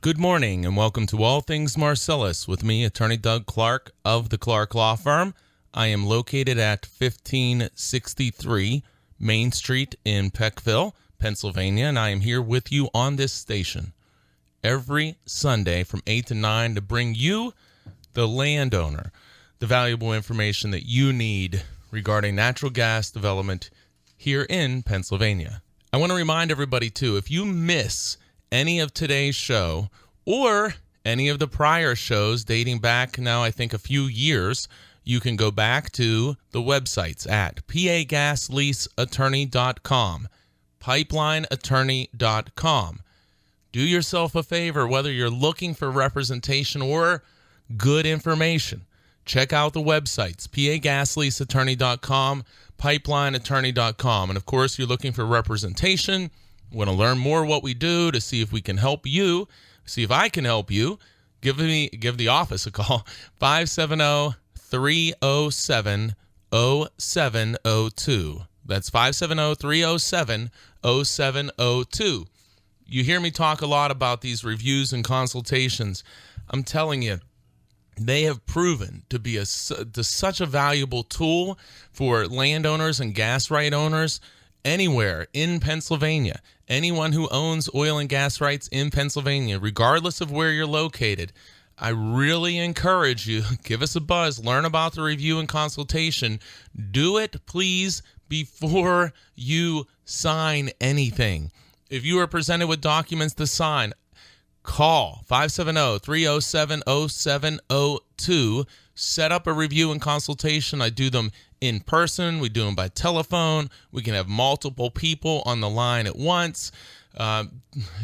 Good morning and welcome to All Things Marcellus with me, Attorney Doug Clark of the Clark Law Firm. I am located at 1563 Main Street in Peckville, Pennsylvania, and I am here with you on this station every Sunday from 8 to 9 to bring you, the landowner, the valuable information that you need regarding natural gas development here in Pennsylvania. I want to remind everybody, too, if you miss any of today's show or any of the prior shows dating back now, I think, a few years, you can go back to the websites at pagasleaseattorney.com, pipelineattorney.com. Do yourself a favor, whether you're looking for representation or good information. Check out the websites, pagasleaseattorney.com, pipelineattorney.com. And, of course, you're looking for representation. Want to learn more what we do to see if we can help you, see if I can help you, give the office a call, 570-307-0702. That's 570-307-0702. You hear me talk a lot about these reviews and consultations. I'm telling you, they have proven to be such a valuable tool for landowners and gas right owners anywhere in Pennsylvania. Anyone who owns oil and gas rights in Pennsylvania, regardless of where you're located, I really encourage you, give us a buzz, learn about the review and consultation. Do it, please, before you sign anything. If you are presented with documents to sign, call 570-307-0702. Set up a review and consultation. I do them in person. We do them by telephone. We can have multiple people on the line at once.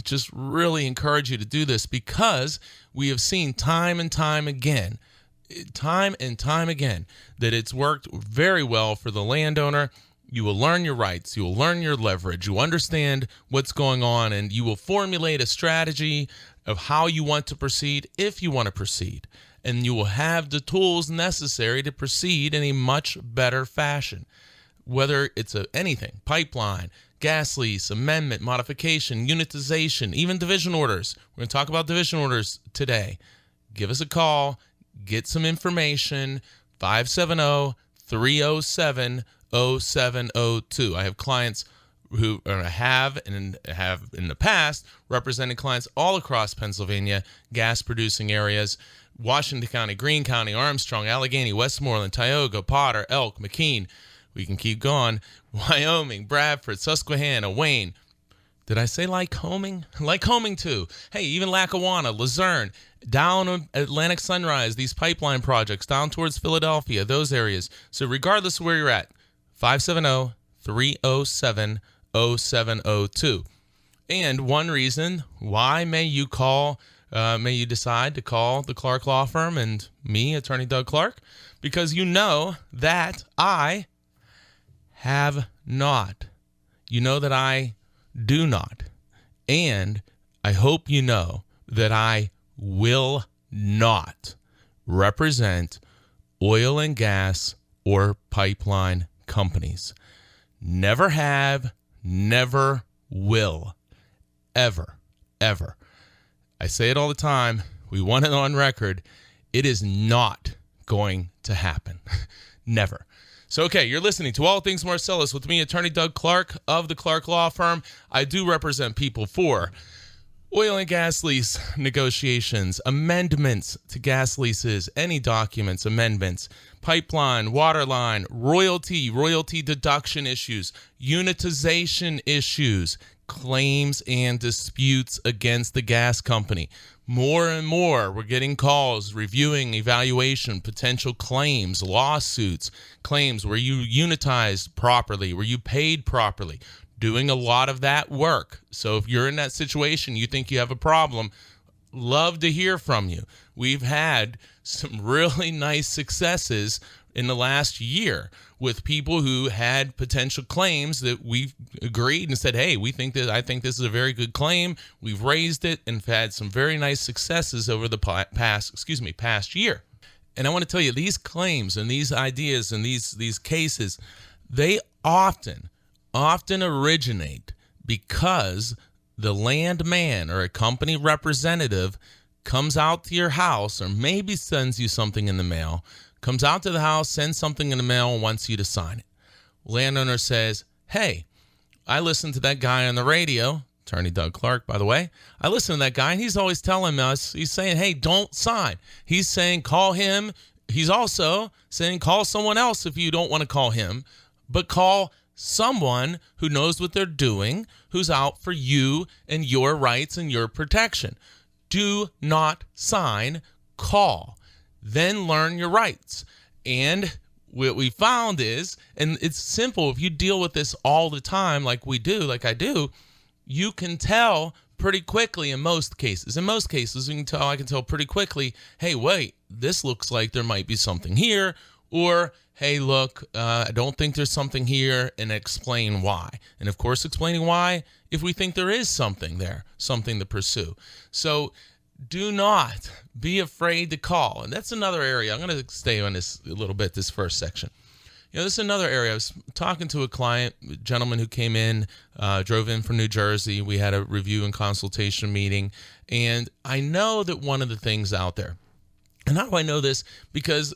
Just really encourage you to do this because we have seen time and time again, that it's worked very well for the landowner. You will learn your rights. You will learn your leverage. You understand what's going on, and you will formulate a strategy of how you want to proceed if you want to proceed. And you will have the tools necessary to proceed in a much better fashion. Whether it's anything, pipeline, gas lease, amendment, modification, unitization, even division orders. We're going to talk about division orders today. Give us a call. Get some information. 570-307-0702. I have clients who have in the past represented clients all across Pennsylvania, gas-producing areas, Washington County, Greene County, Armstrong, Allegheny, Westmoreland, Tioga, Potter, Elk, McKean. We can keep going. Wyoming, Bradford, Susquehanna, Wayne. Did I say Lycoming? Lycoming too. Hey, even Lackawanna, Luzerne, down Atlantic Sunrise, these pipeline projects, down towards Philadelphia, those areas. So regardless of where you're at, 570-307-0702. And one reason why may you decide to call the Clark Law Firm and me, Attorney Doug Clark, because you know that I have not. You know that I do not. And I hope you know that I will not represent oil and gas or pipeline companies. Never have, never will. Ever. I say it all the time. We want it on record. It is not going to happen. Never. So, okay, you're listening to All Things Marcellus with me, Attorney Doug Clark of the Clark Law Firm. I do represent people for oil and gas lease negotiations, amendments to gas leases, any documents, amendments, pipeline, water line, royalty deduction issues, unitization issues, claims and disputes against the gas company. More and more, we're getting calls, reviewing, evaluation, potential claims, lawsuits, claims where you unitized properly, where you paid properly, doing a lot of that work. So if you're in that situation, you think you have a problem, love to hear from you. We've had some really nice successes in the last year with people who had potential claims that we've agreed and said, hey, I think this is a very good claim. We've raised it and had some very nice successes over the past year. And I want to tell you, these claims and these ideas and these cases, they often originate because the landman or a company representative comes out to your house or maybe sends you something in the mail, comes out to the house, sends something in the mail, and wants you to sign it. Landowner says, hey, I listened to that guy on the radio, Attorney Doug Clark, by the way. I listened to that guy, and he's always telling us, he's saying, hey, don't sign. He's saying call him. He's also saying call someone else if you don't want to call him, but call someone who knows what they're doing, who's out for you and your rights and your protection. Do not sign, call. Then learn your rights. And what we found is, and it's simple, if you deal with this all the time like we do, like I do, you can tell pretty quickly in most cases. In most cases, I can tell pretty quickly, hey, wait, this looks like there might be something here, or hey, look, I don't think there's something here, and explain why. And of course, explaining why if we think there is something there, something to pursue. So do not be afraid to call. And that's another area. I'm going to stay on this a little bit, this first section. This is another area. I was talking to a gentleman who came in, drove in from New Jersey. We had a review and consultation meeting. And I know that one of the things out there, and how do I know this? Because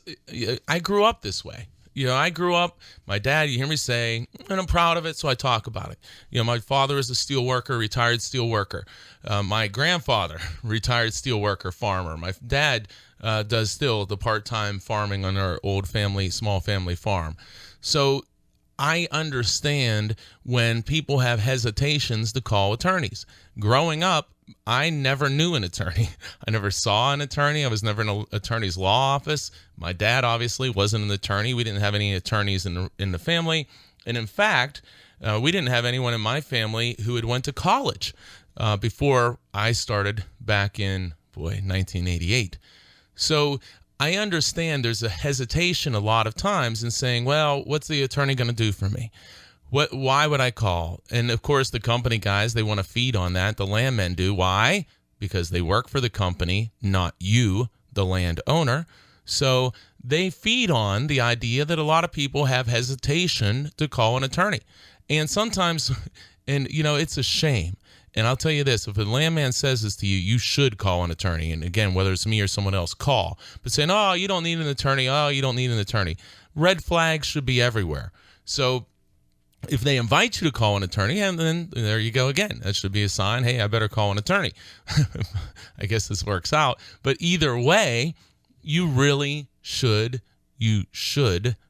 I grew up this way. I grew up, my dad, you hear me say, and I'm proud of it, so I talk about it. My father is a steel worker, retired steel worker. My grandfather, retired steel worker, farmer. My dad does still the part-time farming on our old small family farm. So I understand when people have hesitations to call attorneys. Growing up, I never knew an attorney. I never saw an attorney. I was never in an attorney's law office. My dad obviously wasn't an attorney. We didn't have any attorneys in the family. And in fact, we didn't have anyone in my family who had went to college before I started back in, 1988. So I understand there's a hesitation a lot of times in saying, well, what's the attorney going to do for me? Why would I call? And of course, the company guys, they want to feed on that. The landmen do. Why? Because they work for the company, not you, the landowner. So they feed on the idea that a lot of people have hesitation to call an attorney. And sometimes, and it's a shame. And I'll tell you this, if a landman says this to you, you should call an attorney. And again, whether it's me or someone else, call. But saying, oh, you don't need an attorney. Oh, you don't need an attorney. Red flags should be everywhere. So if they invite you to call an attorney, and then there you go again. That should be a sign, hey, I better call an attorney. I guess this works out. But either way, you should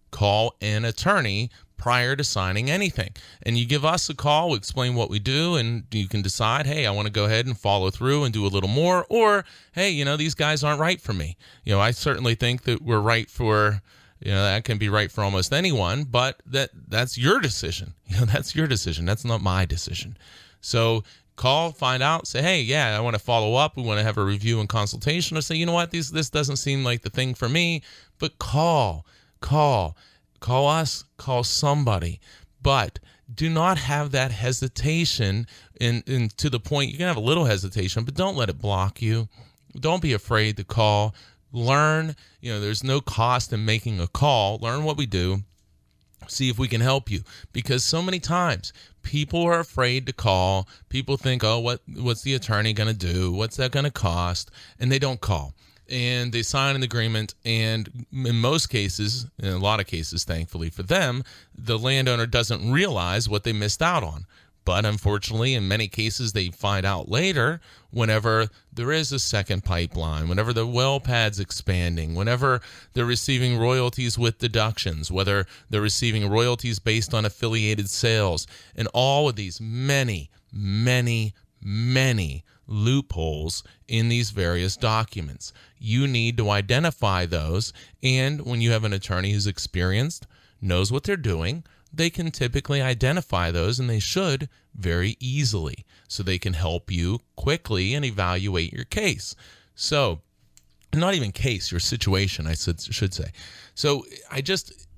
call an attorney prior to signing anything. And you give us a call, we explain what we do, and you can decide, hey, I want to go ahead and follow through and do a little more, or, hey, these guys aren't right for me. I certainly think that we're right for, that can be right for almost anyone, but that's your decision. That's your decision. That's not my decision. So call, find out, say, hey, yeah, I want to follow up. We want to have a review and consultation, or say, you know what, this doesn't seem like the thing for me, but call us, call somebody. But do not have that hesitation in to the point, you can have a little hesitation, but don't let it block you. Don't be afraid to call. Learn, there's no cost in making a call. Learn what we do. See if we can help you. Because so many times people are afraid to call. People think, oh, what's the attorney going to do? What's that going to cost? And they don't call. And they sign an agreement, and in most cases, in a lot of cases, thankfully for them, the landowner doesn't realize what they missed out on. But unfortunately, in many cases, they find out later whenever there is a second pipeline, whenever the well pad's expanding, whenever they're receiving royalties with deductions, whether they're receiving royalties based on affiliated sales, and all of these many loopholes in these various documents. You need to identify those, and when you have an attorney who's experienced, knows what they're doing, they can typically identify those, and they should very easily, so they can help you quickly and evaluate your case. So, not even case, your situation, I should say. So,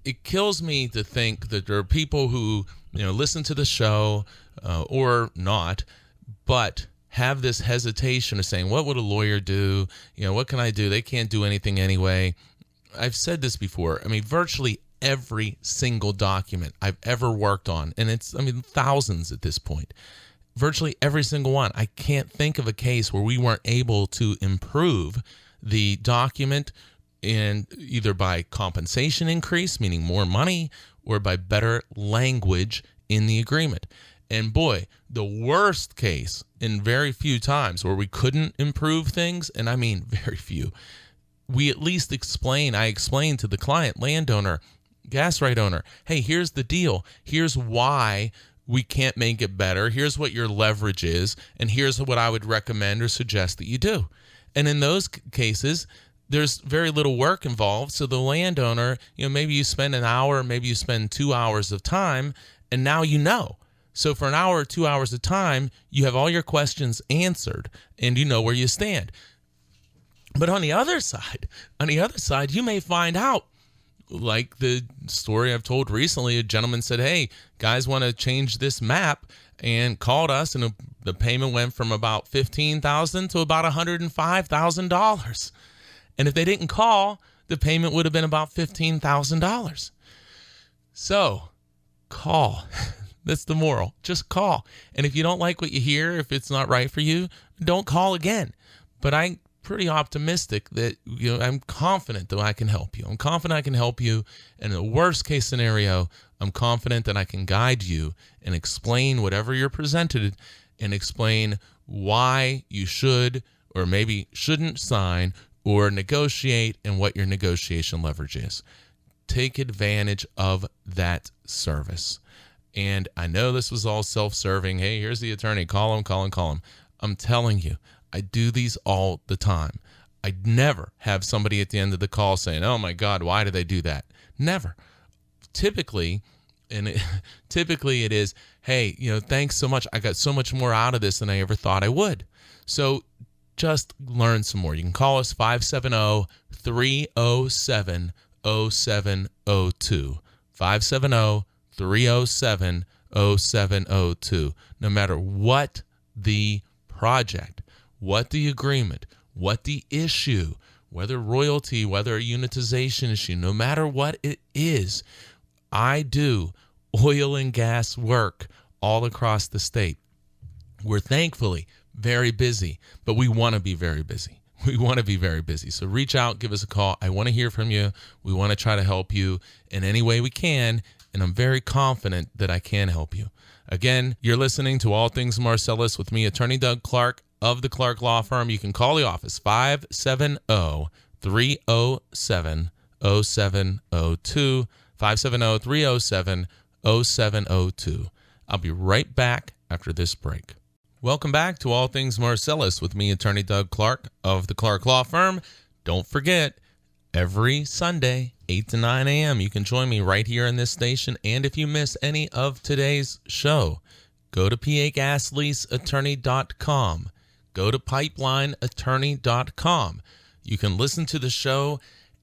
it kills me to think that there are people who, listen to the show or not, but have this hesitation of saying, what would a lawyer do? What can I do? They can't do anything anyway. I've said this before. Virtually every single document I've ever worked on, and it's, thousands at this point, virtually every single one. I can't think of a case where we weren't able to improve the document in either by compensation increase, meaning more money, or by better language in the agreement. And boy, the worst case in very few times where we couldn't improve things, and I mean very few, I explained to the client, landowner, gas right owner, hey, here's the deal. Here's why we can't make it better. Here's what your leverage is, and here's what I would recommend or suggest that you do. And in those cases, there's very little work involved. So the landowner, maybe you spend an hour, maybe you spend 2 hours of time, and now you know. So for an hour or 2 hours of time, you have all your questions answered, and you know where you stand. But on the other side, you may find out, like the story I've told recently, a gentleman said, hey, guys want to change this map, and called us, and the payment went from about $15,000 to about $105,000. And if they didn't call, the payment would have been about $15,000. So call. That's the moral. Just call. And if you don't like what you hear, if it's not right for you, don't call again. But I'm pretty optimistic that I'm confident that I can help you. I'm confident I can help you. And in the worst case scenario, I'm confident that I can guide you and explain whatever you're presented and explain why you should or maybe shouldn't sign or negotiate and what your negotiation leverage is. Take advantage of that service. And I know this was all self-serving. Hey, here's the attorney. Call him. I'm telling you, I do these all the time. I never have somebody at the end of the call saying, oh my God, why did they do that? Never. Typically it is, hey, thanks so much. I got so much more out of this than I ever thought I would. So just learn some more. You can call us 570-307-0702. 570-307-0702. No matter what the project, what the agreement, what the issue, whether royalty, whether a unitization issue, no matter what it is, I do oil and gas work all across the state. We're thankfully very busy, but we want to be very busy. So reach out, give us a call. I want to hear from you. We want to try to help you in any way we can, and I'm very confident that I can help you. Again, you're listening to All Things Marcellus with me, Attorney Doug Clark of the Clark Law Firm. You can call the office, 570-307-0702, 570-307-0702. I'll be right back after this break. Welcome back to All Things Marcellus with me, Attorney Doug Clark of the Clark Law Firm. Don't forget, every Sunday, 8 to 9 a.m., you can join me right here in this station. And if you miss any of today's show, go to pagasleaseattorney.com. Go to pipelineattorney.com. You can listen to the show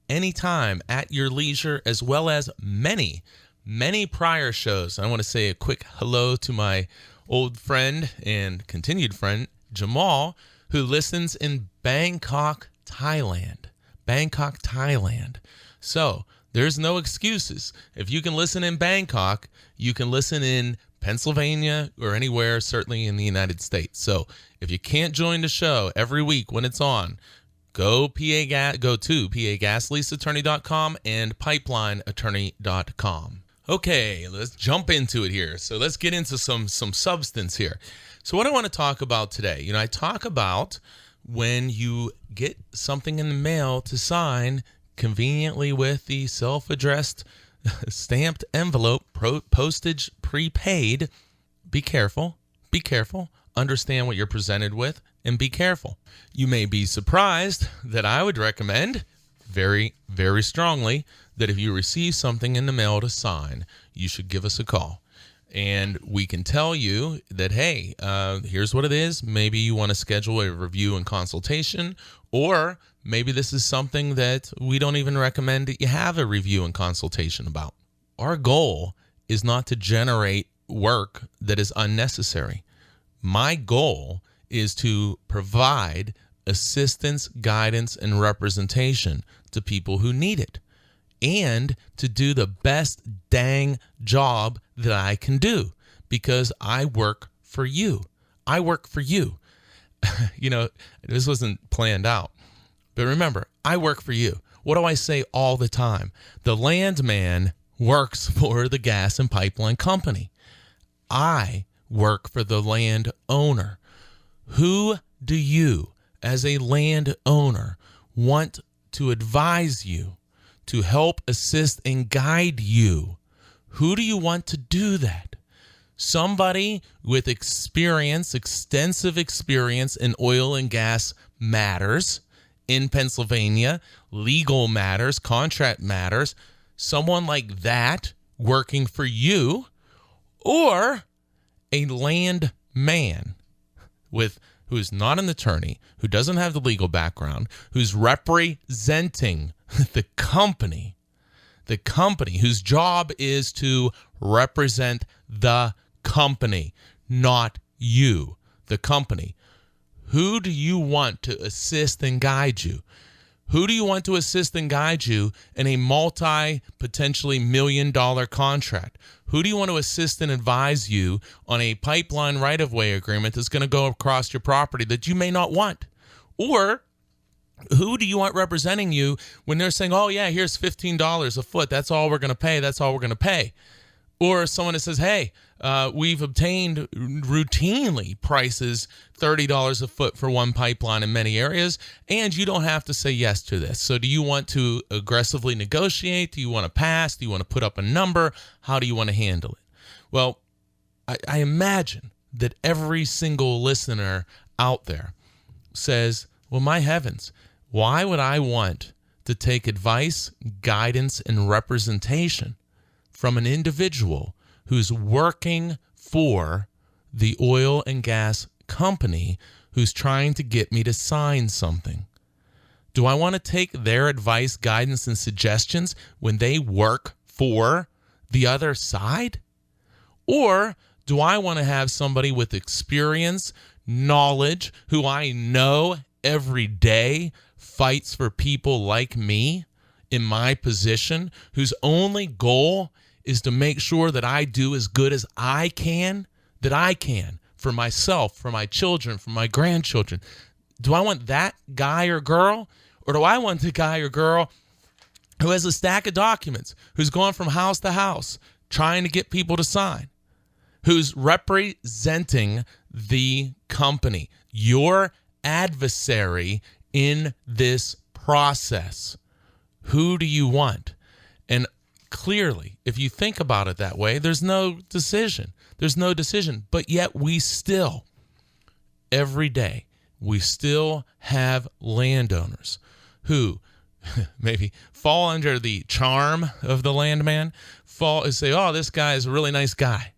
anytime at your leisure, as well as many prior shows. I want to say a quick hello to my old friend and continued friend, Jamal, who listens in Bangkok, Thailand. So there's no excuses. If you can listen in Bangkok, you can listen in Pennsylvania or anywhere, certainly in the United States. So if you can't join the show every week when it's on, go to pagasleaseattorney.com and pipelineattorney.com. Okay, let's jump into it here. So let's get into some substance here. So what I want to talk about today, I talk about when you get something in the mail to sign conveniently with the self-addressed stamped envelope, postage prepaid. Be careful. Understand what you're presented with and be careful. You may be surprised that I would recommend very, very strongly that if you receive something in the mail to sign, you should give us a call. And we can tell you that, hey, here's what it is. Maybe you want to schedule a review and consultation, or maybe this is something that we don't even recommend that you have a review and consultation about. Our goal is not to generate work that is unnecessary. My goal is to provide assistance, guidance, and representation to people who need it, and to do the best dang job that I can do, because I work for you. I work for you. This wasn't planned out. But remember, I work for you. What do I say all the time? The landman works for the gas and pipeline company. I work for the landowner. Who do you, as a landowner, want to advise you, to help assist and guide you? Who do you want to do that? Somebody with experience, extensive experience in oil and gas matters in Pennsylvania, legal matters, contract matters, someone like that working for you, or a landman who's not an attorney, who doesn't have the legal background, who's representing the company, whose job is to represent the company, not you, the company. Who do you want to assist and guide you? Who do you want to assist and guide you in a potentially $1 million contract? Who do you want to assist and advise you on a pipeline right-of-way agreement that's going to go across your property that you may not want? Or who do you want representing you when they're saying, oh, yeah, here's $15 a foot. That's all we're going to pay. That's all we're going to pay. Or someone that says, hey, we've obtained routinely prices $30 a foot for one pipeline in many areas, and you don't have to say yes to this. So do you want to aggressively negotiate? Do you want to pass? Do you want to put up a number? How do you want to handle it? Well, I imagine that every single listener out there says, well, my heavens, why would I want to take advice, guidance, and representation from an individual who's working for the oil and gas company who's trying to get me to sign something? Do I want to take their advice, guidance, and suggestions when they work for the other side? Or do I want to have somebody with experience, knowledge, who I know every day fights for people like me in my position, whose only goal is to make sure that I do as good as I can for myself, for my children, for my grandchildren? Do I want that guy or girl? Or do I want the guy or girl who has a stack of documents, who's going from house to house trying to get people to sign, who's representing the company, your adversary in this process? Who do you want? And clearly, if you think about it that way, there's no decision. But yet we still, every day, we still have landowners who maybe fall under the charm of the landman, say, oh, this guy is a really nice guy.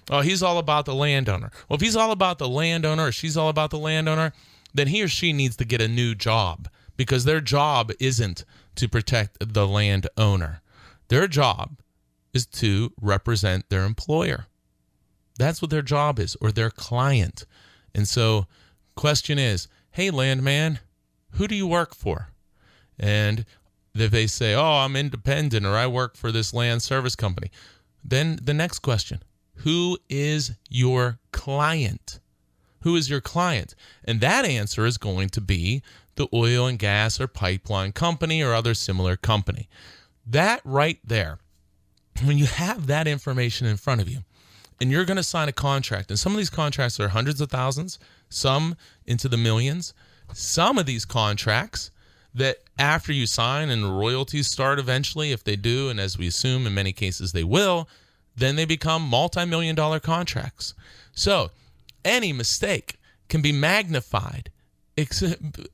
Oh, he's all about the landowner. Well, if he's all about the landowner or she's all about the landowner, then he or she needs to get a new job, because their job isn't to protect the landowner. Their job is to represent their employer. That's what their job is, or their client. And so question is, hey, landman, who do you work for? And if they say, oh, I'm independent, or I work for this land service company, then the next question, who is your client? Who is your client? And that answer is going to be the oil and gas or pipeline company or other similar company. That right there, when you have that information in front of you, and you're going to sign a contract, and some of these contracts are hundreds of thousands, some into the millions, some of these contracts that after you sign and royalties start eventually, if they do, and as we assume in many cases they will, then they become multi-million-dollar contracts. So any mistake can be magnified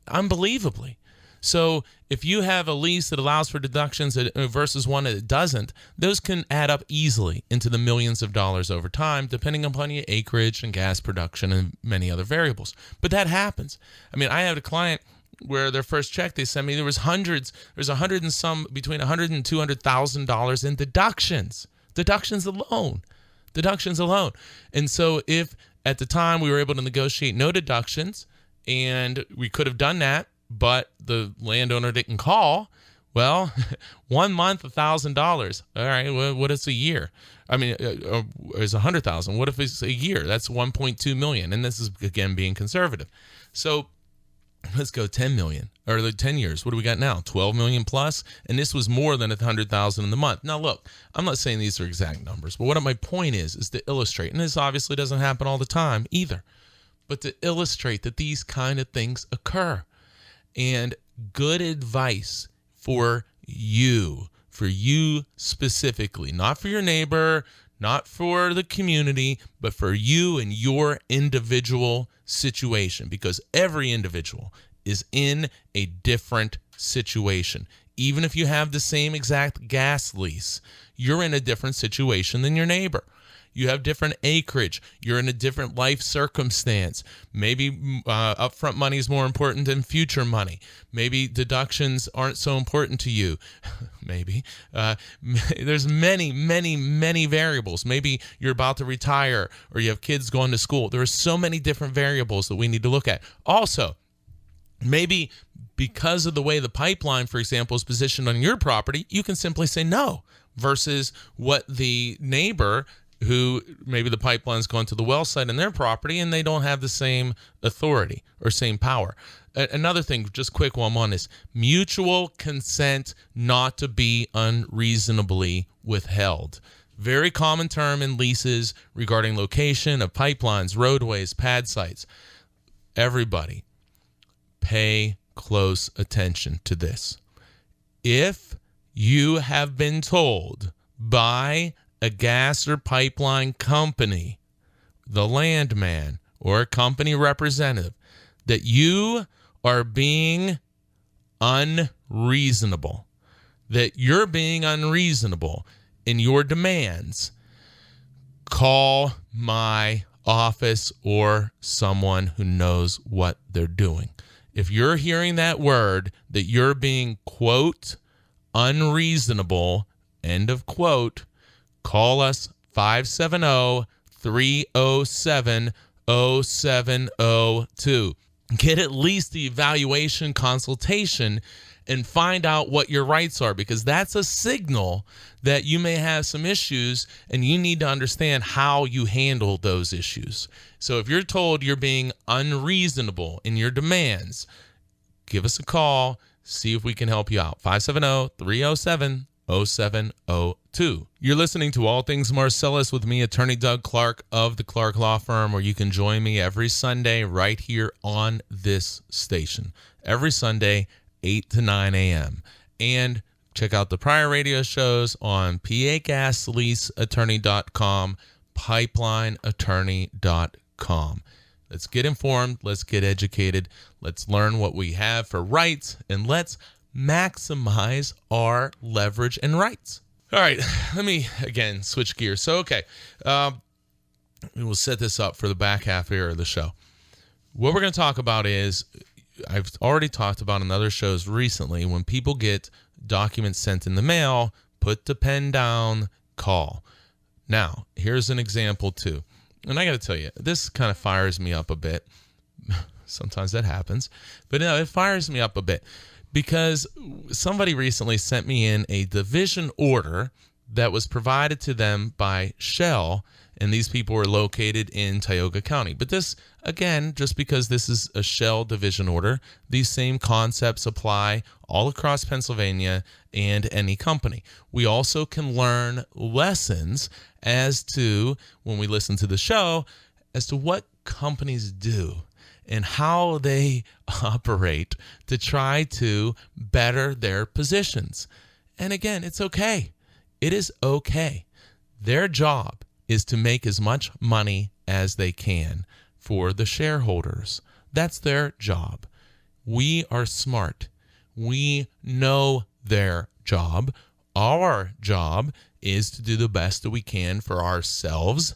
unbelievably. So if you have a lease that allows for deductions versus one that doesn't, those can add up easily into the millions of dollars over time, depending upon your acreage and gas production and many other variables. But that happens. I mean, I had a client where their first check they sent me, there's between $100,000 and $200,000 in deductions alone. And so if at the time we were able to negotiate no deductions, and we could have done that, but the landowner didn't call, Well, 1 month, $1,000. All right, well, what is a year? I mean, it's 100,000. What if it's a year? That's 1.2 million. And this is, again, being conservative. So let's go 10 million, or the 10 years. What do we got now? 12 million plus. And this was more than 100,000 in the month. Now, look, I'm not saying these are exact numbers, but what my point is to illustrate, and this obviously doesn't happen all the time either, but to illustrate that these kind of things occur. And good advice for you specifically, not for your neighbor, not for the community, but for you and your individual situation, because every individual is in a different situation. Even if you have the same exact gas lease, you're in a different situation than your neighbor. You have different acreage. You're in a different life circumstance. Maybe upfront money is more important than future money. Maybe deductions aren't so important to you. Maybe. There's many variables. Maybe you're about to retire or you have kids going to school. There are so many different variables that we need to look at. Also, maybe because of the way the pipeline, for example, is positioned on your property, you can simply say no versus what the neighbor who maybe the pipeline's going to the well site in their property and they don't have the same authority or same power. Another thing, just quick while I'm on this, mutual consent not to be unreasonably withheld. Very common term in leases regarding location of pipelines, roadways, pad sites. Everybody, pay close attention to this. If you have been told by a gas or pipeline company, the landman, or a company representative, that you are being unreasonable, that you're being unreasonable in your demands, call my office or someone who knows what they're doing. If you're hearing that word, that you're being, quote, unreasonable, end of quote, call us 570-307-0702. Get at least the evaluation consultation and find out what your rights are, because that's a signal that you may have some issues and you need to understand how you handle those issues. So if you're told you're being unreasonable in your demands, give us a call, see if we can help you out. 570-307-0702. You're listening to All Things Marcellus with me, Attorney Doug Clark of the Clark Law Firm, where you can join me every Sunday right here on this station. Every Sunday, 8 to 9 a.m. And check out the prior radio shows on pagasleaseattorney.com, pipelineattorney.com. Let's get informed. Let's get educated. Let's learn what we have for rights, and let's maximize our leverage and rights. All right, let me, again, switch gears. So, okay, we'll set this up for the back half here of the show. What we're going to talk about is, I've already talked about in other shows recently, when people get documents sent in the mail, put the pen down, call. Now, here's an example too. And I got to tell you, this kind of fires me up a bit. Sometimes that happens. But no, it fires me up a bit because somebody recently sent me in a division order that was provided to them by Shell, and these people were located in Tioga County. But this, again, just because this is a Shell division order, these same concepts apply all across Pennsylvania and any company. We also can learn lessons as to, when we listen to the show, as to what companies do and how they operate to try to better their positions. And again, it's okay. It is okay. Their job is to make as much money as they can for the shareholders. That's their job. We are smart. We know their job. Our job is to do the best that we can for ourselves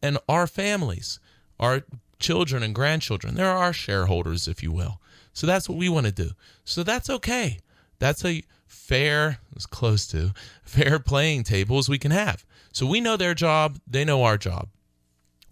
and our families, our children and grandchildren. They're our shareholders, if you will. So that's what we want to do. So that's okay. That's a fair, as close to fair playing table as we can have. So we know their job. They know our job.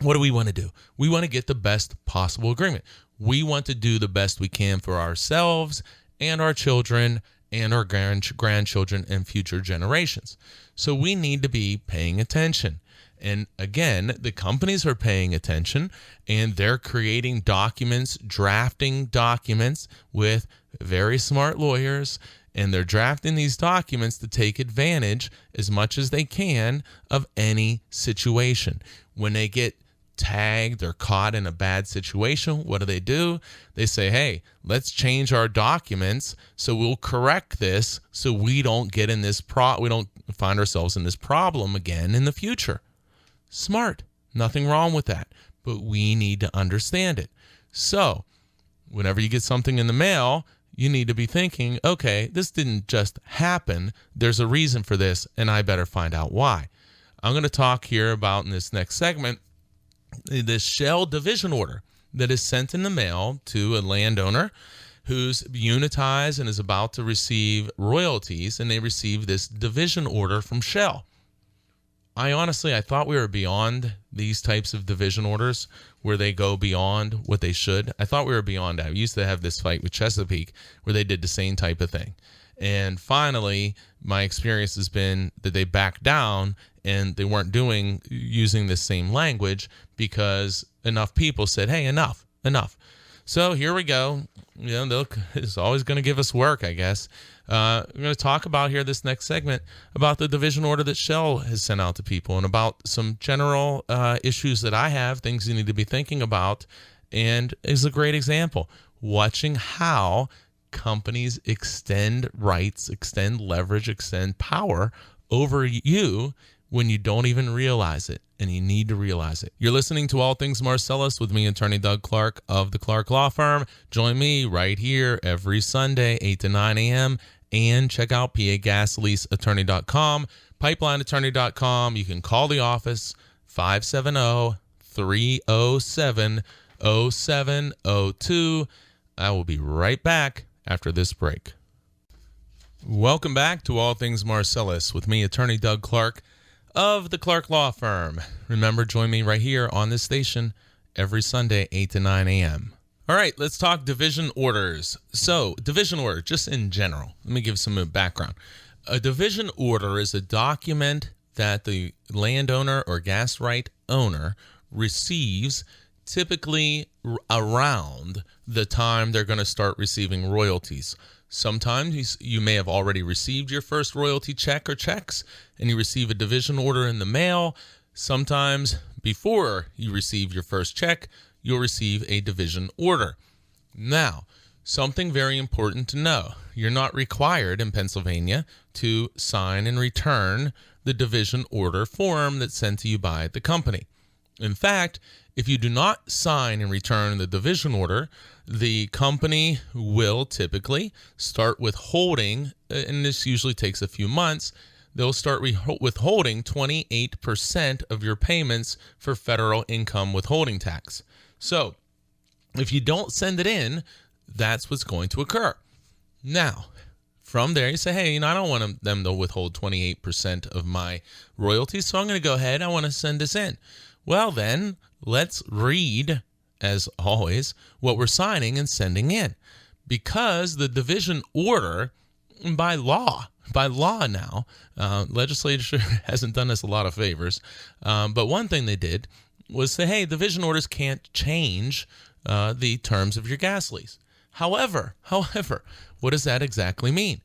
What do we want to do? We want to get the best possible agreement. We want to do the best we can for ourselves and our children and our grandchildren and future generations. So we need to be paying attention. And again, the companies are paying attention, and they're creating documents, drafting documents with very smart lawyers, and they're drafting these documents to take advantage as much as they can of any situation. When they get tagged or caught in a bad situation, what do? They say, hey, let's change our documents so we'll correct this so we don't get in this we don't find ourselves in this problem again in the future. Smart. Nothing wrong with that. But we need to understand it. So whenever you get something in the mail, you need to be thinking, okay, this didn't just happen. There's a reason for this, and I better find out why. I'm going to talk here about in this next segment this shell division order that is sent in the mail to a landowner who's unitized and is about to receive royalties, and they receive this division order from Shell. I thought we were beyond these types of division orders where they go beyond what they should. I thought we were beyond that. We used to have this fight with Chesapeake where they did the same type of thing. And finally, my experience has been that they backed down and they weren't using the same language because enough people said, hey, enough. So here we go. It's always going to give us work, I guess. We're going to talk about here this next segment about the division order that Shell has sent out to people and about some general issues that I have, things you need to be thinking about, and is a great example. Watching how companies extend rights, extend leverage, extend power over you when you don't even realize it, and you need to realize it. You're listening to All Things Marcellus with me, Attorney Doug Clark of the Clark Law Firm. Join me right here every Sunday, 8 to 9 a.m., and check out pagasleaseattorney.com, pipelineattorney.com. You can call the office, 570-307-0702. I will be right back after this break. Welcome back to All Things Marcellus with me, Attorney Doug Clark of the Clark Law Firm. Remember, join me right here on this station every Sunday, 8 to 9 a.m. All right, let's talk division orders. So, division order, just in general. Let me give some background. A division order is a document that the landowner or gas right owner receives typically around the time they're going to start receiving royalties. Sometimes you may have already received your first royalty check or checks, and you receive a division order in the mail. Sometimes before you receive your first check, you'll receive a division order. Now, something very important to know. You're not required in Pennsylvania to sign and return the division order form that's sent to you by the company. In fact, if you do not sign and return the division order, the company will typically start withholding, and this usually takes a few months, they'll start withholding 28% of your payments for federal income withholding tax. So if you don't send it in, that's what's going to occur. Now, from there, you say, hey, I don't want them to withhold 28% of my royalties, so I'm going to go ahead. I want to send this in. Well, then, let's read, as always, what we're signing and sending in. Because the division order, by law now, legislature hasn't done us a lot of favors, but one thing they did was say, hey, division orders can't change the terms of your gas lease. However, what does that exactly mean?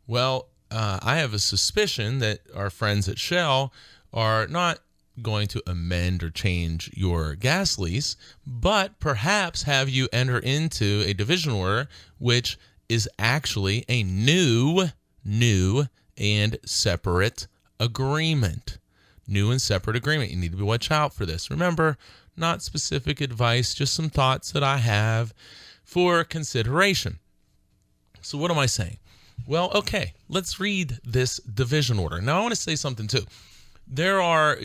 Well, I have a suspicion that our friends at Shell are not going to amend or change your gas lease, but perhaps have you enter into a division order, which is actually a new and separate agreement. New and separate agreement. You need to watch out for this. Remember, not specific advice, just some thoughts that I have for consideration. So what am I saying? Well, okay, let's read this division order. Now, I want to say something too. There are,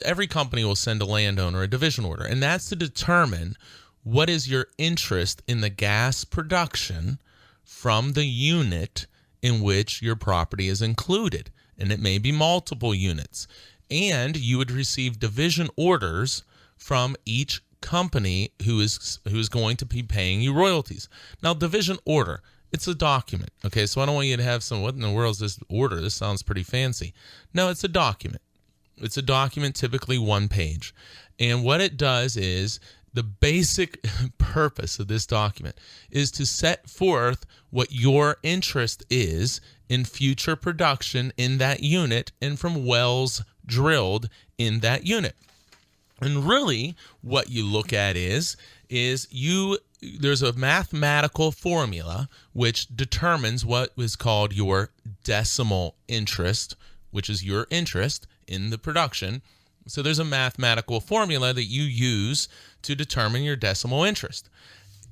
every company will send a landowner a division order, and that's to determine what is your interest in the gas production from the unit in which your property is included. And it may be multiple units. And you would receive division orders from each company who is going to be paying you royalties. Now, division order, It's a document. Okay, so I don't want you to have some, what in the world is this order? This sounds pretty fancy. No, it's a document. It's a document, typically 1 page. And what it does is, the basic purpose of this document is to set forth what your interest is in future production in that unit and from wells drilled in that unit. And really what you look at is there's a mathematical formula which determines what is called your decimal interest, which is your interest in the production. So there's a mathematical formula that you use to determine your decimal interest.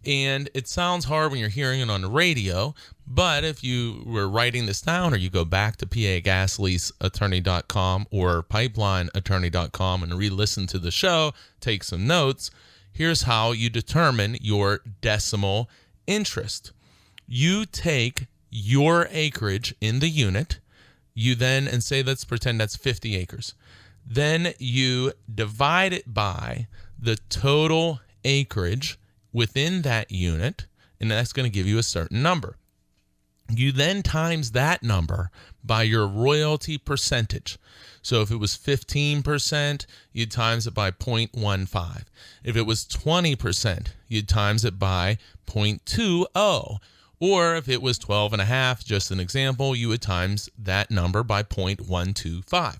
And it sounds hard when you're hearing it on the radio, but if you were writing this down, or you go back to pagasleaseattorney.com or pipelineattorney.com and re-listen to the show, take some notes, here's how you determine your decimal interest. You take your acreage in the unit, and say, let's pretend that's 50 acres. Then you divide it by the total acreage within that unit, and that's going to give you a certain number. You then times that number by your royalty percentage. So if it was 15%, you'd times it by 0.15. If it was 20%, you'd times it by 0.20. Or if it was 12.5, just an example, you would times that number by 0.125.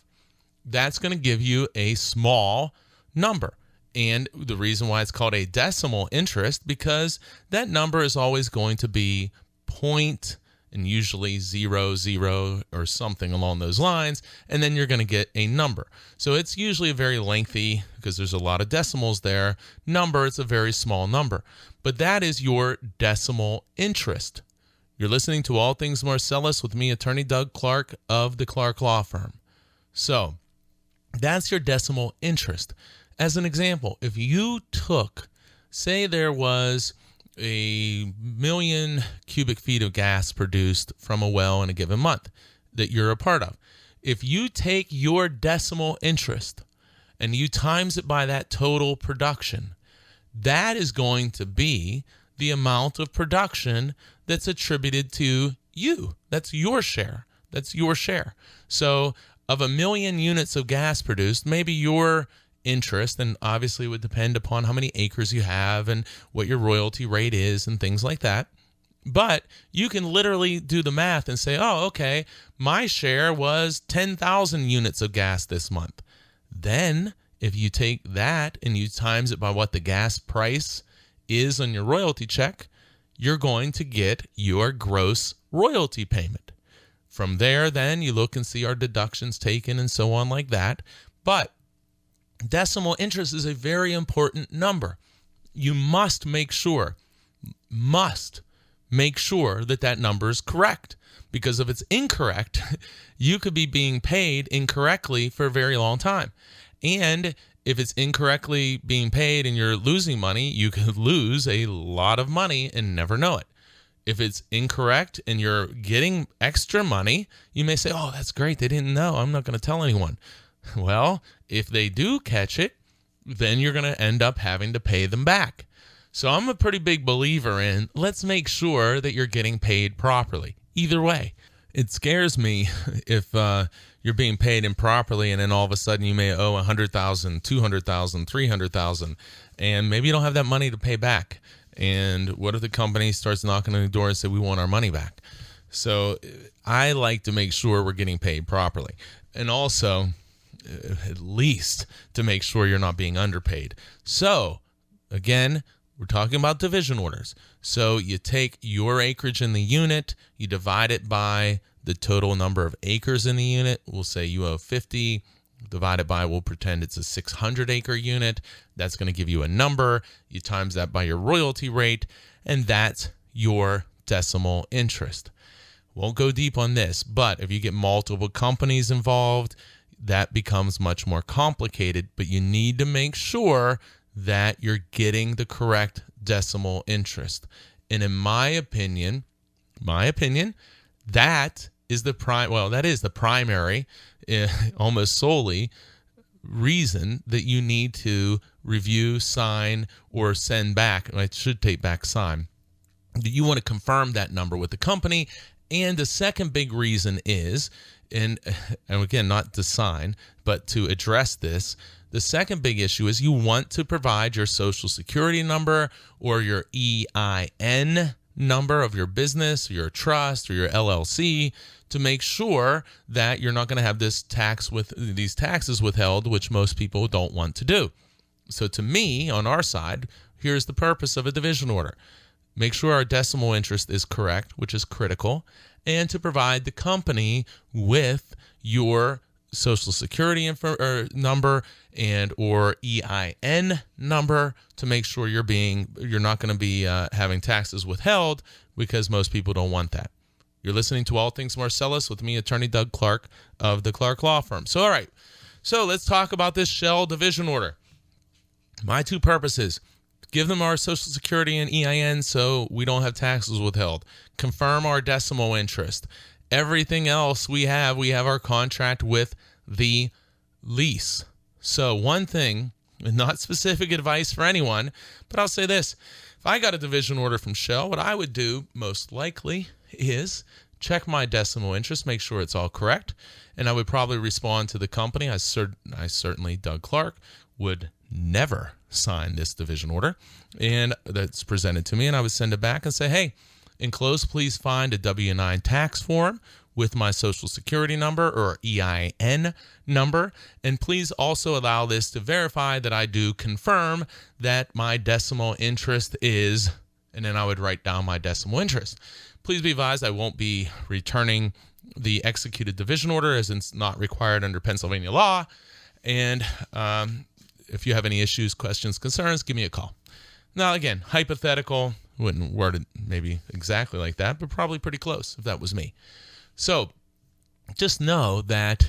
That's going to give you a small number. And the reason why it's called a decimal interest, because that number is always going to be point and usually 00 or something along those lines, and then you're going to get a number. So it's usually a very lengthy, because there's a lot of decimals there, number. It's a very small number. But that is your decimal interest. You're listening to All Things Marcellus with me, Attorney Doug Clark of the Clark Law Firm. So that's your decimal interest. As an example, if you took, say there was a 1,000,000 cubic feet of gas produced from a well in a given month that you're a part of. If you take your decimal interest and you times it by that total production, that is going to be the amount of production that's attributed to you. That's your share. That's your share. So of 1,000,000 units of gas produced, maybe your interest, and obviously it would depend upon how many acres you have and what your royalty rate is and things like that. But you can literally do the math and say, oh, okay, my share was 10,000 units of gas this month. Then if you take that and you times it by what the gas price is on your royalty check, you're going to get your gross royalty payment. From there, then you look and see our deductions taken and so on like that. But decimal interest is a very important number. You must make sure that that number is correct, because if it's incorrect, you could be being paid incorrectly for a very long time. And if it's incorrectly being paid and you're losing money, you could lose a lot of money and never know it. If it's incorrect and you're getting extra money, you may say, oh, that's great, they didn't know, I'm not going to tell anyone. Well, if they do catch it, then you're going to end up having to pay them back. So I'm a pretty big believer in, let's make sure that you're getting paid properly. Either way, it scares me if you're being paid improperly and then all of a sudden you may owe $100,000, $200,000, $300,000, and maybe you don't have that money to pay back. And what if the company starts knocking on the door and say, we want our money back? So I like to make sure we're getting paid properly. And also, at least to make sure you're not being underpaid. So again, we're talking about division orders. So you take your acreage in the unit, you divide it by the total number of acres in the unit. We'll say you owe 50, divided by, we'll pretend it's a 600 acre unit. That's going to give you a number. You times that by your royalty rate, and that's your decimal interest. Won't go deep on this, but if you get multiple companies involved, that becomes much more complicated, but you need to make sure that you're getting the correct decimal interest. And in my opinion, that is the primary, almost solely reason that you need to review, sign, or send back. I should take back sign. You want to confirm that number with the company. And the second big reason is, and again, not to sign, but to address this, the second big issue is you want to provide your social security number or your EIN number of your business, or your trust, or your LLC to make sure that you're not going to have these taxes withheld, which most people don't want to do. So to me, on our side, here's the purpose of a division order. Make sure our decimal interest is correct, which is critical, and to provide the company with your social security number and or EIN number to make sure you're not going to be having taxes withheld, because most people don't want that. You're listening to All Things Marcellus with me, Attorney Doug Clark of the Clark Law Firm. So, all right. So let's talk about this shell division order. My two purposes: give them our social security and EIN so we don't have taxes withheld. Confirm our decimal interest. Everything else we have our contract with the lease. So one thing, not specific advice for anyone, but I'll say this. If I got a division order from Shell, what I would do most likely is check my decimal interest, make sure it's all correct, and I would probably respond to the company. I certainly, Doug Clark, would never sign this division order, and that's presented to me, and I would send it back and say, hey, enclosed, please find a W-9 tax form with my social security number or EIN number, and please also allow this to verify that I do confirm that my decimal interest is, and then I would write down my decimal interest. Please be advised I won't be returning the executed division order, as it's not required under Pennsylvania law, and if you have any issues, questions, concerns, give me a call. Now, again, hypothetical, wouldn't word it maybe exactly like that, but probably pretty close if that was me. So just know that,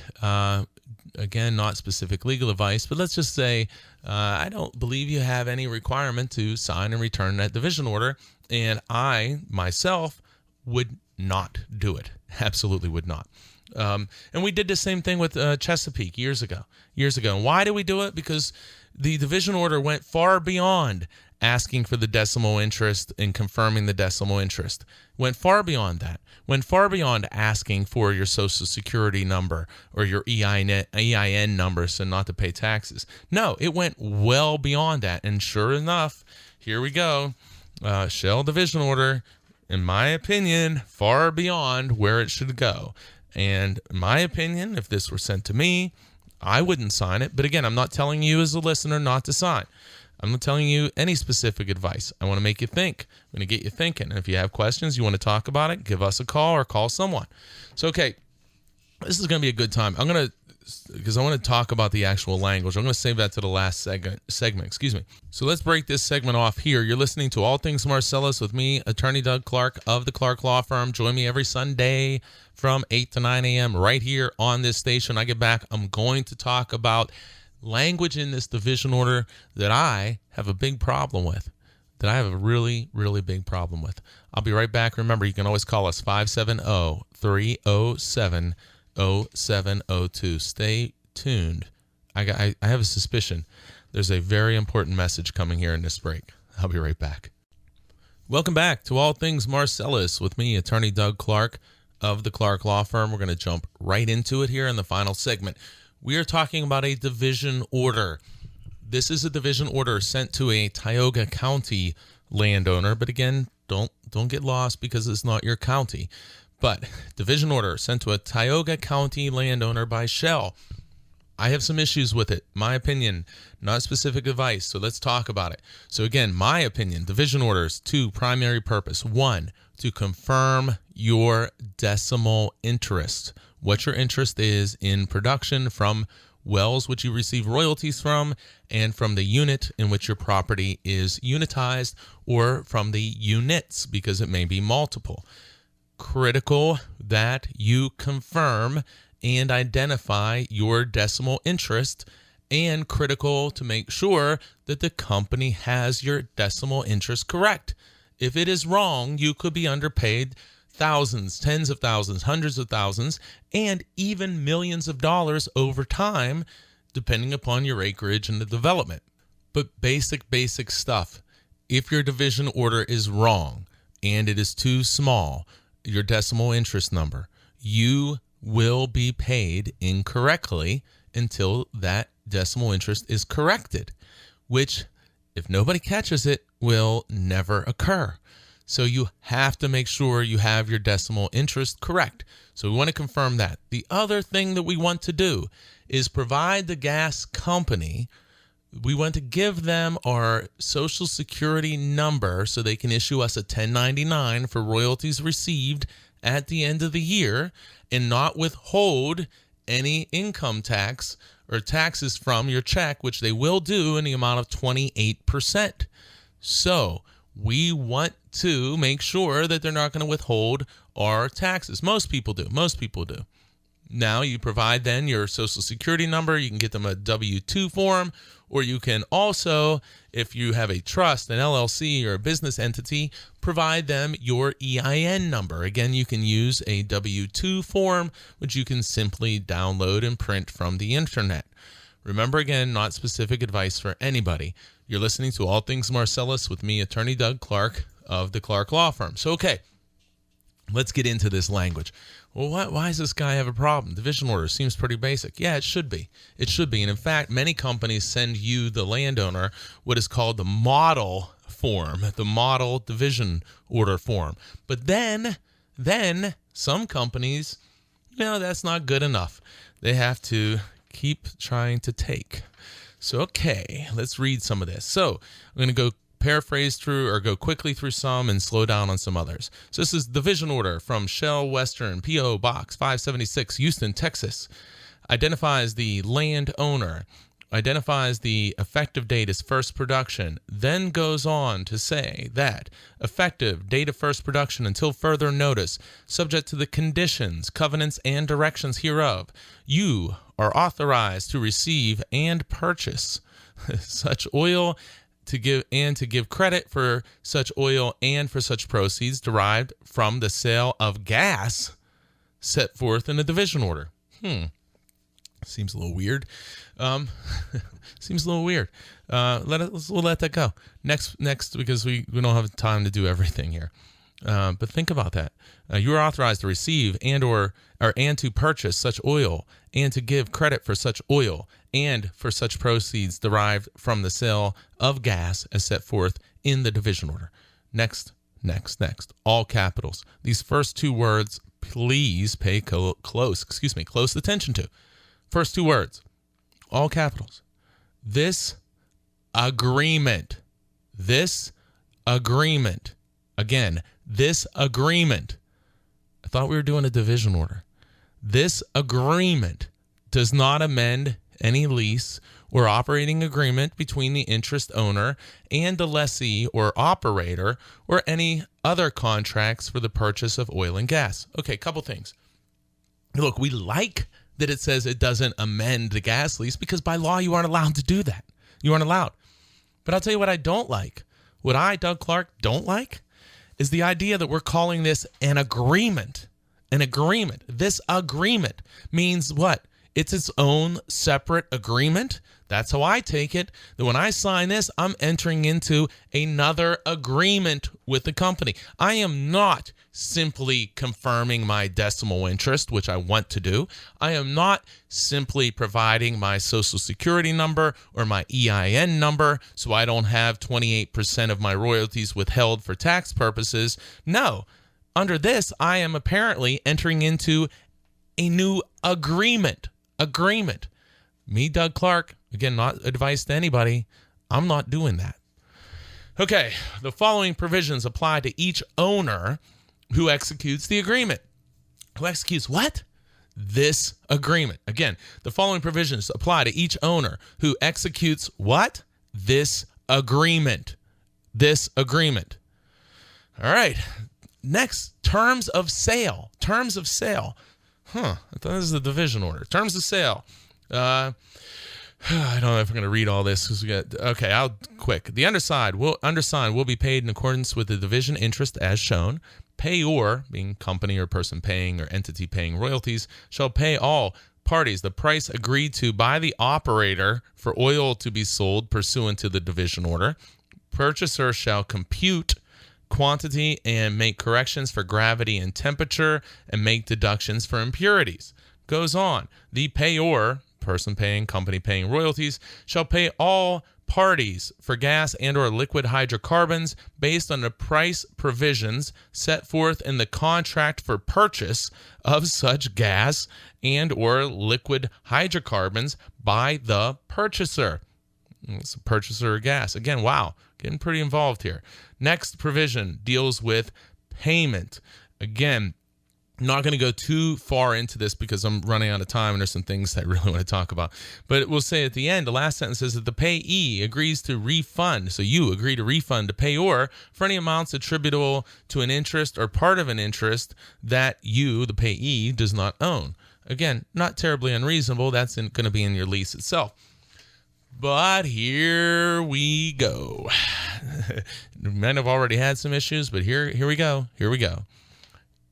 again, not specific legal advice, but let's just say I don't believe you have any requirement to sign and return that division order, and I, myself, would not do it. Absolutely would not. And we did the same thing with Chesapeake years ago. And why did we do it? Because the division order went far beyond asking for the decimal interest and confirming the decimal interest. Went far beyond that. Went far beyond asking for your social security number or your EIN number so not to pay taxes. No, it went well beyond that. And sure enough, here we go. Shell division order, in my opinion, far beyond where it should go. And in my opinion, if this were sent to me, I wouldn't sign it. But again, I'm not telling you as a listener not to sign. I'm not telling you any specific advice. I want to make you think. I'm going to get you thinking. And if you have questions, you want to talk about it, give us a call or call someone. So, okay, this is going to be a good time. Because I want to talk about the actual language. I'm going to save that to the last segment. So let's break this segment off here. You're listening to All Things Marcellus with me, Attorney Doug Clark of the Clark Law Firm. Join me every Sunday from 8 to 9 a.m. right here on this station. When I get back, I'm going to talk about language in this division order that I have a big problem with, that I have a really, really big problem with. I'll be right back. Remember, you can always call us 570-307-0702. Stay tuned. I have a suspicion there's a very important message coming here in this break. I'll be right back. Welcome back to All Things Marcellus with me, Attorney Doug Clark of the Clark Law Firm. We're going to jump right into it here in the final segment. We are talking about a division order. This is a division order sent to a Tioga County landowner, but again, don't get lost because it's not your county. But division order sent to a Tioga County landowner by Shell. I have some issues with it. My opinion, not specific advice, so let's talk about it. So again, my opinion, division orders, two primary purpose. One, to confirm your decimal interest, what your interest is in production from wells which you receive royalties from, and from the unit in which your property is unitized, or from the units, because it may be multiple. Critical that you confirm and identify your decimal interest, and critical to make sure that the company has your decimal interest correct. If it is wrong, you could be underpaid thousands, tens of thousands, hundreds of thousands, and even millions of dollars over time, depending upon your acreage and the development. But basic stuff. If your division order is wrong, and it is too small, your decimal interest number, you will be paid incorrectly until that decimal interest is corrected, which, if nobody catches it, will never occur. So you have to make sure you have your decimal interest correct. So we want to confirm that. The other thing that we want to do is provide the gas company, we want to give them our Social Security number so they can issue us a 1099 for royalties received at the end of the year and not withhold any income tax or taxes from your check, which they will do in the amount of 28%. So we want to make sure that they're not going to withhold our taxes. Most people do. Now you provide then your Social Security number. You can get them a W-2 form, or you can also, if you have a trust, an LLC, or a business entity, provide them your EIN number. Again, you can use a W-2 form, which you can simply download and print from the internet. Remember, again, not specific advice for anybody. You're listening to All Things Marcellus with me, Attorney Doug Clark of the Clark Law Firm. So, okay, let's get into this language. Well, why does this guy have a problem? Division order seems pretty basic. Yeah, it should be. It should be. And in fact, many companies send you, the landowner, what is called the model form, the model division order form. But then some companies, that's not good enough. They have to keep trying to take. So, okay, let's read some of this. So I'm going to go paraphrase through or go quickly through some and slow down on some others. So this is division order from Shell Western, P.O. Box 576, Houston, Texas. Identifies the landowner, identifies the effective date as first production, then goes on to say that effective date of first production until further notice, subject to the conditions, covenants, and directions hereof, you are authorized to receive and purchase such oil to give credit for such oil and for such proceeds derived from the sale of gas set forth in the division order. Seems a little weird. Seems a little weird. We'll let that go. Next, because we don't have time to do everything here. But think about that. You are authorized to receive and to purchase such oil and to give credit for such oil and for such proceeds derived from the sale of gas as set forth in the division order. Next. All capitals. These first two words, please pay close attention to. First two words, all capitals. This agreement. Again, this agreement. I thought we were doing a division order. This agreement does not amend any lease or operating agreement between the interest owner and the lessee or operator or any other contracts for the purchase of oil and gas. Okay, couple things. Look, we like that it says it doesn't amend the gas lease because by law you aren't allowed to do that. You aren't allowed. But I'll tell you what I don't like. What I, Doug Clark, don't like is the idea that we're calling this an agreement. An agreement. This agreement means what? It's its own separate agreement. That's how I take it. That when I sign this, I'm entering into another agreement with the company. I am not simply confirming my decimal interest, which I want to do. I am not simply providing my Social Security number or my EIN number so I don't have 28% of my royalties withheld for tax purposes. No. Under this, I am apparently entering into a new agreement. Me, Doug Clark, again, not advice to anybody, I'm not doing that. Okay, the following provisions apply to each owner who executes the agreement. Who executes what? This agreement. Again, the following provisions apply to each owner who executes what? This agreement. This agreement. All right. Next, terms of sale. Terms of sale. I thought this is the division order. Terms of sale. I don't know if I'm going to read all this because I'll quick. The undersigned will be paid in accordance with the division interest as shown. Payor, being company or person paying or entity paying royalties, shall pay all parties the price agreed to by the operator for oil to be sold pursuant to the division order. Purchaser shall compute quantity and make corrections for gravity and temperature and make deductions for impurities. Goes on. The payor, person paying, company paying royalties, shall pay all parties for gas and or liquid hydrocarbons based on the price provisions set forth in the contract for purchase of such gas and or liquid hydrocarbons by the purchaser. It's a purchaser of gas. Again, wow, getting pretty involved here. Next provision deals with payment. Again, I'm not going to go too far into this because I'm running out of time and there's some things that I really want to talk about. But we'll say at the end, the last sentence says that the payee agrees to refund. So you agree to refund the payor for any amounts attributable to an interest or part of an interest that you, the payee, does not own. Again, not terribly unreasonable. That's going to be in your lease itself. But here we go. We might have already had some issues, but here we go. Here we go.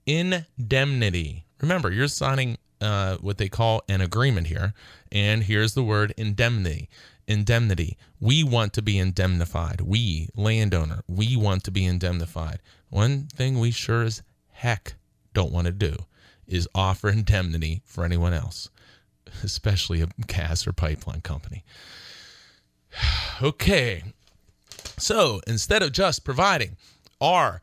Indemnity. Remember, you're signing what they call an agreement here, and here's the word indemnity. Indemnity. We want to be indemnified. We, landowner, we want to be indemnified. One thing we sure as heck don't want to do is offer indemnity for anyone else, especially a gas or pipeline company. Okay. So instead of just providing our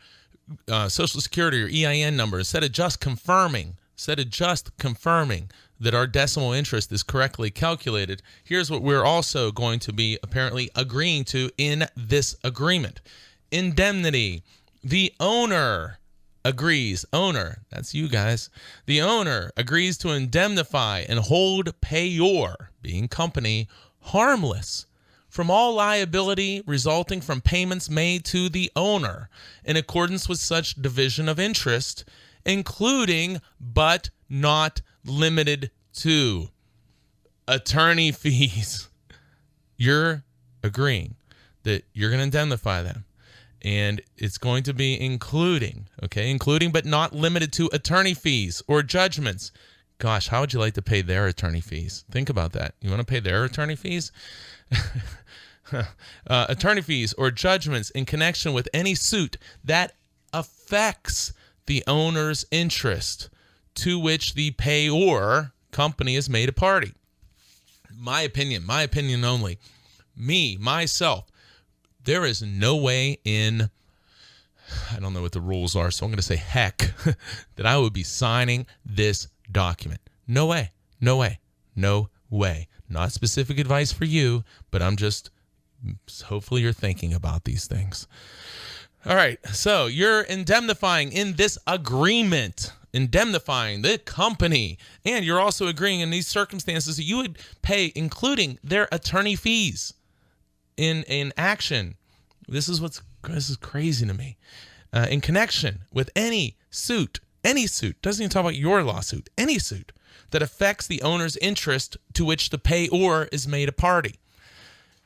Social Security or EIN number, instead of just confirming that our decimal interest is correctly calculated, here's what we're also going to be apparently agreeing to in this agreement. Indemnity. The owner agrees. Owner, that's you guys. The owner agrees to indemnify and hold payor, being company, harmless from all liability resulting from payments made to the owner in accordance with such division of interest, including but not limited to attorney fees. You're agreeing that you're going to indemnify them, and it's going to be including but not limited to attorney fees or judgments. Gosh, how would you like to pay their attorney fees? Think about that. You want to pay their attorney fees? Attorney fees or judgments in connection with any suit that affects the owner's interest to which the payor company is made a party. My opinion only. Myself, there is no way in, I don't know what the rules are, so I'm going to say heck, that I would be signing this document. No way. Not specific advice for you, but hopefully you're thinking about these things. All right, so you're indemnifying in this agreement, indemnifying the company, and you're also agreeing in these circumstances that you would pay, including their attorney fees in action. This is crazy to me. In connection with any suit, doesn't even talk about your lawsuit, any suit that affects the owner's interest to which the payor is made a party.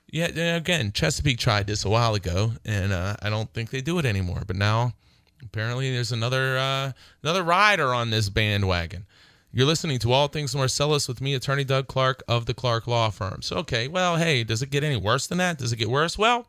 Yeah, again, Chesapeake tried this a while ago, and I don't think they do it anymore. But now, apparently, there's another rider on this bandwagon. You're listening to All Things Marcellus with me, Attorney Doug Clark of the Clark Law Firm. So, okay, well, hey, does it get any worse than that? Does it get worse? Well,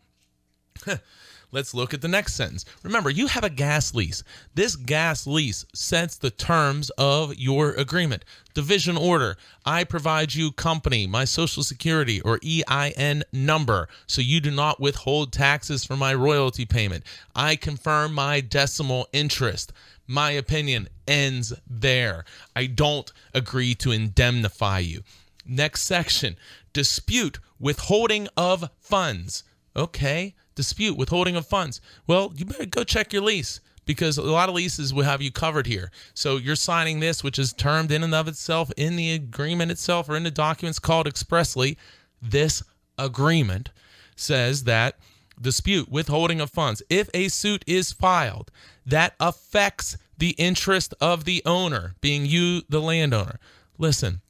let's look at the next sentence. Remember, you have a gas lease. This gas lease sets the terms of your agreement. Division order. I provide you company, my Social Security or EIN number, so you do not withhold taxes for my royalty payment. I confirm my decimal interest. My opinion ends there. I don't agree to indemnify you. Next section. Dispute withholding of funds. Okay. Dispute withholding of funds. Well, you better go check your lease, because a lot of leases will have you covered here. So you're signing this, which is termed in and of itself in the agreement itself or in the documents called expressly. This agreement says that dispute withholding of funds. If a suit is filed that affects the interest of the owner, being you, the landowner. Listen,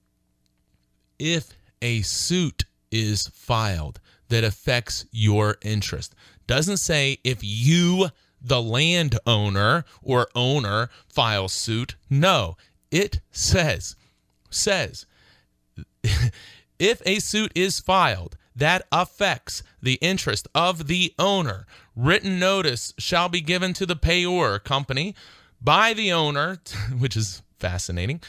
if a suit is filed that affects your interest. Doesn't say if you, the landowner or owner, file suit. No, it says if a suit is filed that affects the interest of the owner, written notice shall be given to the payor company by the owner, which is fascinating.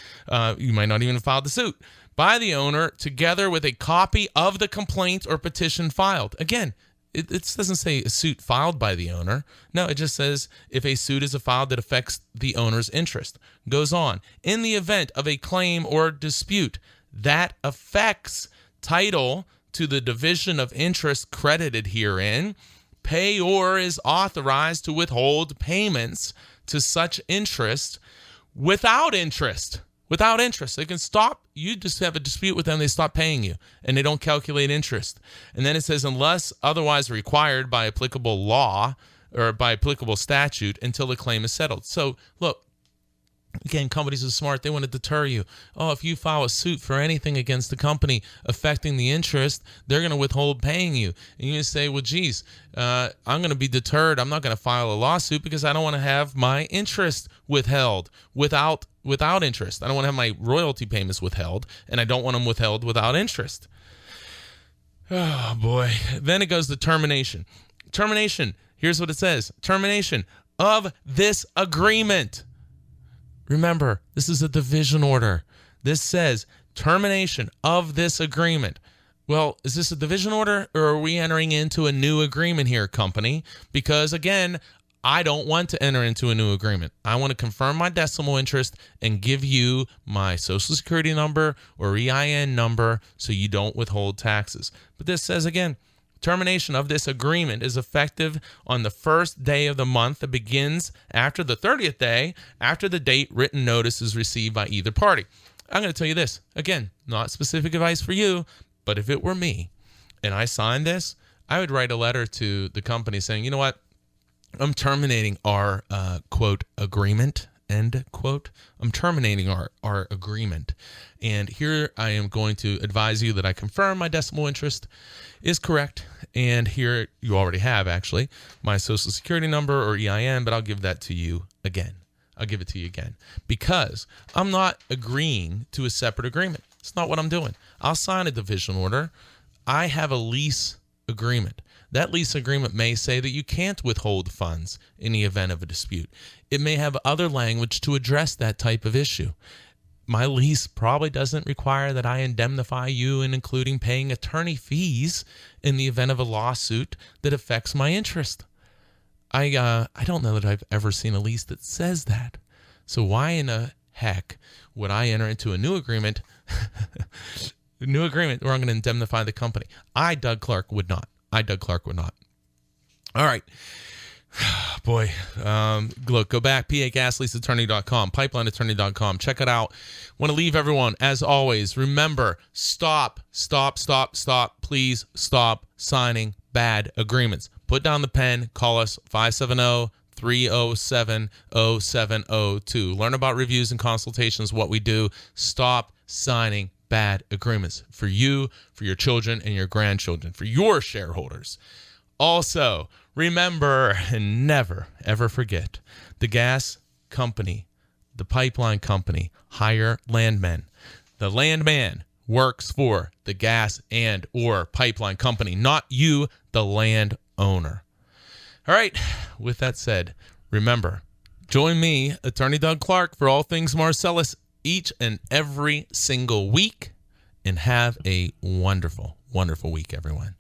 You might not even have filed the suit. By the owner, together with a copy of the complaint or petition filed. Again, it doesn't say a suit filed by the owner. No, it just says if a suit is filed that affects the owner's interest. Goes on. In the event of a claim or dispute that affects title to the division of interest credited herein, payor is authorized to withhold payments to such interest without interest. Without interest. They can stop. You just have a dispute with them. They stop paying you, and they don't calculate interest. And then it says, unless otherwise required by applicable law or by applicable statute until the claim is settled. So, look, again, companies are smart. They want to deter you. Oh, if you file a suit for anything against the company affecting the interest, they're going to withhold paying you. And you say, well, geez, I'm going to be deterred. I'm not going to file a lawsuit because I don't want to have my interest withheld without interest. I don't want to have my royalty payments withheld, and I don't want them withheld without interest. Oh, boy. Then it goes to termination. Termination. Here's what it says. Termination of this agreement. Remember, this is a division order. This says termination of this agreement. Well, is this a division order, or are we entering into a new agreement here, company? Because, again, I don't want to enter into a new agreement. I want to confirm my decimal interest and give you my Social Security number or EIN number so you don't withhold taxes. But this says, again, termination of this agreement is effective on the first day of the month that begins after the 30th day after the date written notice is received by either party. I'm going to tell you this. Again, not specific advice for you, but if it were me and I signed this, I would write a letter to the company saying, you know what? I'm terminating our, quote, agreement, end quote. I'm terminating our agreement. And here I am going to advise you that I confirm my decimal interest is correct. And here you already have, actually, my Social Security number or EIN, but I'll give that to you again. I'll give it to you again because I'm not agreeing to a separate agreement. It's not what I'm doing. I'll sign a division order. I have a lease agreement. That lease agreement may say that you can't withhold funds in the event of a dispute. It may have other language to address that type of issue. My lease probably doesn't require that I indemnify you in including paying attorney fees in the event of a lawsuit that affects my interest. I don't know that I've ever seen a lease that says that. So why in the heck would I enter into a new agreement, where I'm going to indemnify the company? Doug Clark, would not. All right. Boy, look, go back, pagasleaseattorney.com, pipelineattorney.com. Check it out. Want to leave everyone, as always, remember, stop. Please stop signing bad agreements. Put down the pen. Call us 570-307-0702. Learn about reviews and consultations, what we do. Stop signing bad agreements for you, for your children, and your grandchildren, for your shareholders. Also, remember and never, ever forget, the gas company, the pipeline company, hire landmen. The landman works for the gas and or pipeline company, not you, the landowner. All right, with that said, remember, join me, Attorney Doug Clark, for all things Marcellus each and every single week, and have a wonderful, wonderful week, everyone.